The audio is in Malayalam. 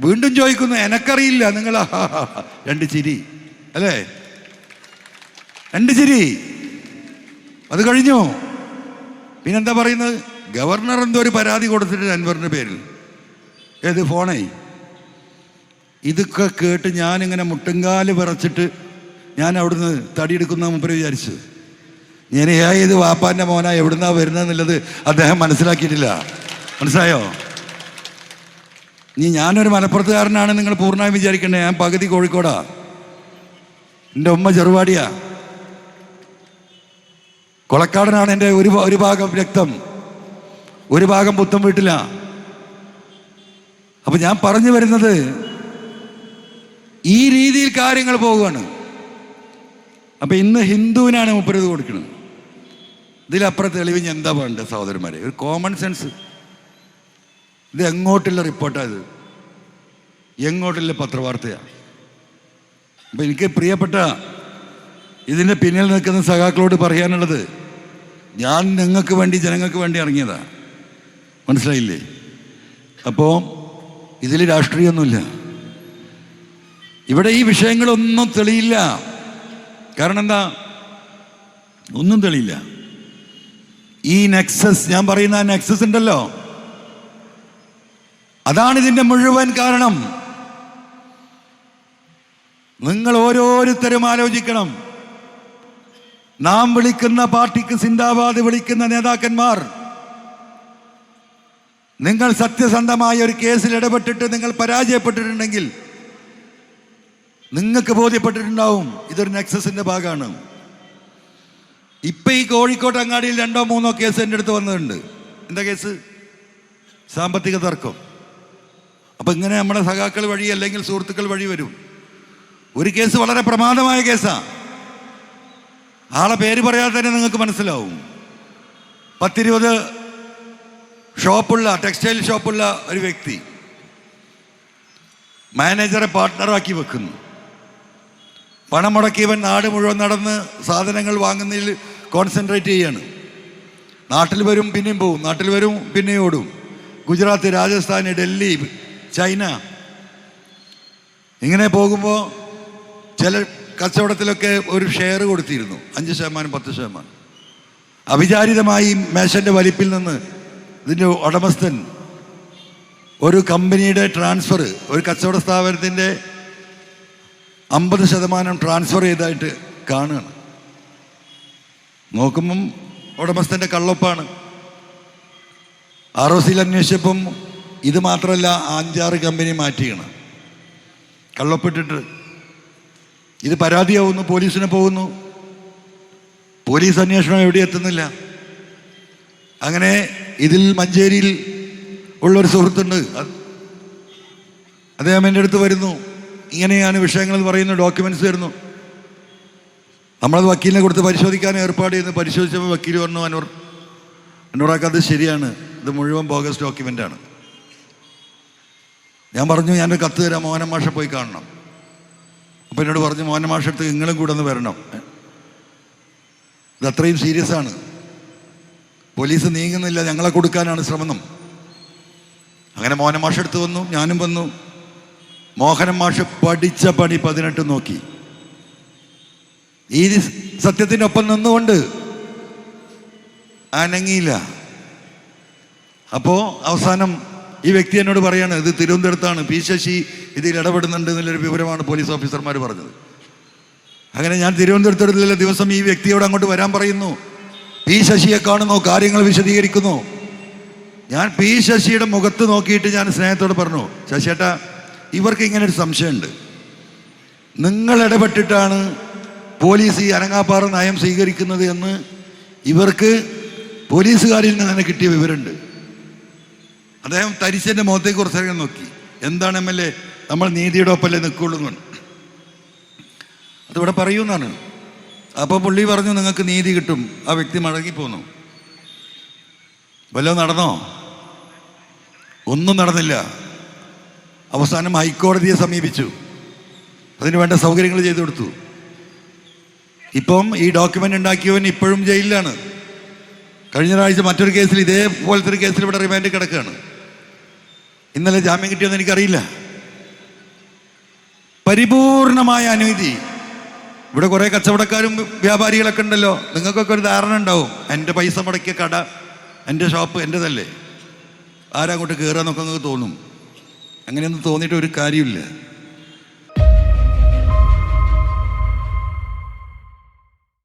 വീണ്ടും ചോദിക്കുന്നു, എനക്കറിയില്ല. നിങ്ങൾ രണ്ട് ചിരി അല്ലേ, രണ്ട് ചിരി. അത് കഴിഞ്ഞു. പിന്നെന്താ പറയുന്നത്? ഗവർണർ എന്തോ ഒരു പരാതി കൊടുത്തിട്ട് അൻവറിൻ്റെ പേരിൽ, ഏത് ഫോണേ. ഇതൊക്കെ കേട്ട് ഞാനിങ്ങനെ മുട്ടുംകാല് വിറച്ചിട്ട് ഞാൻ അവിടുന്ന് തടിയെടുക്കുന്ന മുമ്പ് വിചാരിച്ചു, ഞാൻ ഏത് വാപ്പാൻ്റെ മോനാ എവിടുന്നാ വരുന്നതെന്നുള്ളത് അദ്ദേഹം മനസ്സിലാക്കിയിട്ടില്ല. മനസ്സിലായോ? ഞാനൊരു മലപ്പുറത്തുകാരനാണ് നിങ്ങൾ പൂർണ്ണമായും വിചാരിക്കണ്ടേ. ഞാൻ പകുതി കോഴിക്കോടാ, എൻ്റെ ഉമ്മ ചെറുവാടിയാ, കൊളക്കാടനാണ് എൻ്റെ ഒരു ഭാഗം രക്തം, ഒരു ഭാഗം പുത്തം വീട്ടിലാ. അപ്പൊ ഞാൻ പറഞ്ഞു വരുന്നത്, ഈ രീതിയിൽ കാര്യങ്ങൾ പോവുകയാണ്. അപ്പൊ ഇന്ന് ഹിന്ദുവിനാണ് മുപ്പരത് കൊടുക്കുന്നത്. ഇതിലപ്പുറം തെളിവ് ഞാൻ എന്താ വേണ്ടത് സഹോദരന്മാരെ? ഒരു കോമൺ സെൻസ്. ഇത് എങ്ങോട്ടുള്ള റിപ്പോർട്ടാണ്? ഇത് എങ്ങോട്ടുള്ള പത്രവാർത്തയാണ്? അപ്പൊ എനിക്ക് പ്രിയപ്പെട്ട ഇതിൻ്റെ പിന്നിൽ നിൽക്കുന്ന സഖാക്കളോട് പറയാനുള്ളത്, ഞാൻ നിങ്ങൾക്ക് വേണ്ടി, ജനങ്ങൾക്ക് വേണ്ടി ഇറങ്ങിയതാ. മനസ്സിലായില്ലേ? അപ്പോൾ ഇതിൽ രാഷ്ട്രീയമൊന്നുമില്ല. ഇവിടെ ഈ വിഷയങ്ങളൊന്നും തെളിയില്ല. കാരണം എന്താ? ഒന്നും തെളിയില്ല. ഈ നെക്സസ്, ഞാൻ പറയുന്ന നെക്സസ് ഉണ്ടല്ലോ, അതാണ് ഇതിൻ്റെ മുഴുവൻ കാരണം. നിങ്ങൾ ഓരോരുത്തരും ആലോചിക്കണം. നാം വിളിക്കുന്ന പാർട്ടിക്ക് സിന്ദാബാദ് വിളിക്കുന്ന നേതാക്കന്മാർ, നിങ്ങൾ സത്യസന്ധമായ ഒരു കേസിൽ ഇടപെട്ടിട്ട് നിങ്ങൾ പരാജയപ്പെട്ടിട്ടുണ്ടെങ്കിൽ നിങ്ങൾക്ക് ബോധ്യപ്പെട്ടിട്ടുണ്ടാവും ഇതൊരു നെക്സസിന്റെ ഭാഗമാണ്. ഇപ്പൊ ഈ കോഴിക്കോട്ട് അങ്ങാടിയിൽ 2 or 3 കേസ് എൻ്റെ അടുത്ത് വന്നിട്ടുണ്ട്. എന്താ കേസ്? സാമ്പത്തിക തർക്കം. അപ്പൊ ഇങ്ങനെ നമ്മുടെ സഖാക്കൾ വഴി അല്ലെങ്കിൽ സുഹൃത്തുക്കൾ വഴി വരും. ഒരു കേസ് വളരെ പ്രമാദമായ കേസാ. ആളെ പേര് പറയാതെ തന്നെ നിങ്ങൾക്ക് മനസ്സിലാവും. 10-20 ഷോപ്പുള്ള, ടെക്സ്റ്റൈൽ ഷോപ്പുള്ള ഒരു വ്യക്തി മാനേജറെ പാർട്ട്ണറാക്കി വെക്കുന്നു. പണം മുടക്കിയവൻ നാട് മുഴുവൻ നടന്ന് സാധനങ്ങൾ വാങ്ങുന്നതിൽ കോൺസെൻട്രേറ്റ് ചെയ്യാണ്. നാട്ടിൽ വരും, പിന്നെയും പോവും, നാട്ടിൽ വരും, പിന്നെയും ഓടും. ഗുജറാത്ത്, രാജസ്ഥാൻ, ഡൽഹി, ചൈന, ഇങ്ങനെ പോകുമ്പോൾ ചില കച്ചവടത്തിലൊക്കെ ഒരു ഷെയർ കൊടുത്തിരുന്നു, 5%, 10%. അവിചാരിതമായി മേശൻ്റെ വലിപ്പിൽ നിന്ന് ഇതിൻ്റെ ഉടമസ്ഥൻ ഒരു കമ്പനിയുടെ ട്രാൻസ്ഫർ, ഒരു കച്ചവട സ്ഥാപനത്തിൻ്റെ 50% ട്രാൻസ്ഫർ ചെയ്തായിട്ട് കാണുകയാണ്. നോക്കുമ്പം ഉടമസ്ഥൻ്റെ കള്ളൊപ്പാണ്. ROCയിൽ അന്വേഷിച്ചപ്പം ഇത് മാത്രമല്ല, 5-6 കമ്പനി മാറ്റിയാണ് കള്ളൊപ്പിട്ടിട്ട്. ഇത് പരാതിയാവുന്നു, പോലീസിന് പോകുന്നു. പോലീസ് അന്വേഷണം എവിടെ എത്തുന്നില്ല. അങ്ങനെ ഇതിൽ മഞ്ചേരിയിൽ ഉള്ളൊരു സുഹൃത്തുണ്ട്, അദ്ദേഹം എൻ്റെ അടുത്ത് വരുന്നു. ഇങ്ങനെയാണ് വിഷയങ്ങൾ പറയുന്നു, ഡോക്യുമെൻറ്റ്സ് തരുന്നു. നമ്മളത് വക്കീലിനെ കൊടുത്ത് പരിശോധിക്കാൻ ഏർപ്പാട് ചെയ്യുന്നു. പരിശോധിച്ചപ്പോൾ വക്കീൽ പറഞ്ഞു, അനൂറാക്ക് അത് ശരിയാണ്, ഇത് മുഴുവൻ ബോഗസ് ഡോക്യുമെൻ്റാണ്. ഞാൻ പറഞ്ഞു, ഞാനൊരു കത്ത് തരാം, മോഹനൻ മാഷെ പോയി കാണണം. അപ്പം എന്നോട് പറഞ്ഞു, മോഹനൻ മാഷ അടുത്ത് നിങ്ങളും കൂടെ ഒന്ന് വരണം, ഇത് അത്രയും സീരിയസ് ആണ്, പോലീസ് നീങ്ങുന്നില്ല, ഞങ്ങളെ കൊടുക്കാനാണ് ശ്രമം. അങ്ങനെ മോഹനൻ മാഷ അടുത്ത് വന്നു, ഞാനും വന്നു. മോഹനൻ മാഷ് പഠിച്ച പണി 18 നോക്കി. ഈ സത്യത്തിനൊപ്പം നിന്നുകൊണ്ട് അനങ്ങിയില്ല. അപ്പോൾ അവസാനം ഈ വ്യക്തി എന്നോട് പറയാണ്, ഇത് തിരുവനന്തപുരത്താണ്, പി ശശി ഇതിൽ ഇടപെടുന്നുണ്ട് എന്നുള്ളൊരു വിവരമാണ് പോലീസ് ഓഫീസർമാർ പറഞ്ഞത്. അങ്ങനെ ഞാൻ തിരുവനന്തപുരത്തുള്ള ദിവസം ഈ വ്യക്തിയോട് അങ്ങോട്ട് വരാൻ പറയുന്നു. പി ശശിയെ കാണുന്നു, കാര്യങ്ങൾ വിശദീകരിക്കുന്നു. ഞാൻ പി ശശിയുടെ മുഖത്ത് നോക്കിയിട്ട് ഞാൻ സ്നേഹത്തോട് പറഞ്ഞു, ശശിയേട്ടാ, ഇവർക്ക് ഇങ്ങനെ ഒരു സംശയമുണ്ട്, നിങ്ങൾ ഇടപെട്ടിട്ടാണ് പോലീസ് ഈ അനങ്ങാപ്പാറ നയം സ്വീകരിക്കുന്നത് എന്ന് ഇവർക്ക് പോലീസുകാരിൽ നിന്ന് തന്നെ കിട്ടിയ വിവരമുണ്ട്. അദ്ദേഹം തരിശൻ്റെ മുഖത്തേക്ക് കുറച്ചേരം നോക്കി. എന്താണ് MLA, നമ്മൾ നീതിയുടെ ഒപ്പല്ലേ നിൽക്കുള്ളൂ എന്നാണ്. അതിവിടെ പറയൂന്നാണ്. അപ്പോൾ പുള്ളി പറഞ്ഞു, നിങ്ങൾക്ക് നീതി കിട്ടും. ആ വ്യക്തി മടങ്ങിപ്പോന്നു. വല്ലതും നടന്നോ? ഒന്നും നടന്നില്ല. അവസാനം ഹൈക്കോടതിയെ സമീപിച്ചു, അതിന് വേണ്ട സൗകര്യങ്ങൾ ചെയ്തു കൊടുത്തു. ഇപ്പം ഈ ഡോക്യുമെൻ്റ് ഉണ്ടാക്കിയവൻ ഇപ്പോഴും ജയിലിലാണ്. കഴിഞ്ഞ ആഴ്ച മറ്റൊരു കേസിൽ, ഇതേപോലത്തെ ഒരു കേസിൽ ഇവിടെ റിമാൻഡ് കിടക്കുകയാണ്. ഇന്നലെ ജാമ്യം കിട്ടിയെന്ന് എനിക്കറിയില്ല. പരിപൂർണമായ അനീതി. ഇവിടെ കുറേ കച്ചവടക്കാരും വ്യാപാരികളൊക്കെ ഉണ്ടല്ലോ, നിങ്ങൾക്കൊക്കെ ഒരു ധാരണ ഉണ്ടാവും, എൻ്റെ പൈസ മുടക്കിയ കട, എൻ്റെ ഷോപ്പ് എൻ്റെതല്ലേ, ആരങ്ങോട്ട് കയറാന്നൊക്കെ നിങ്ങൾക്ക് തോന്നും. അങ്ങനെയൊന്നും തോന്നിയിട്ട് ഒരു കാര്യമില്ല.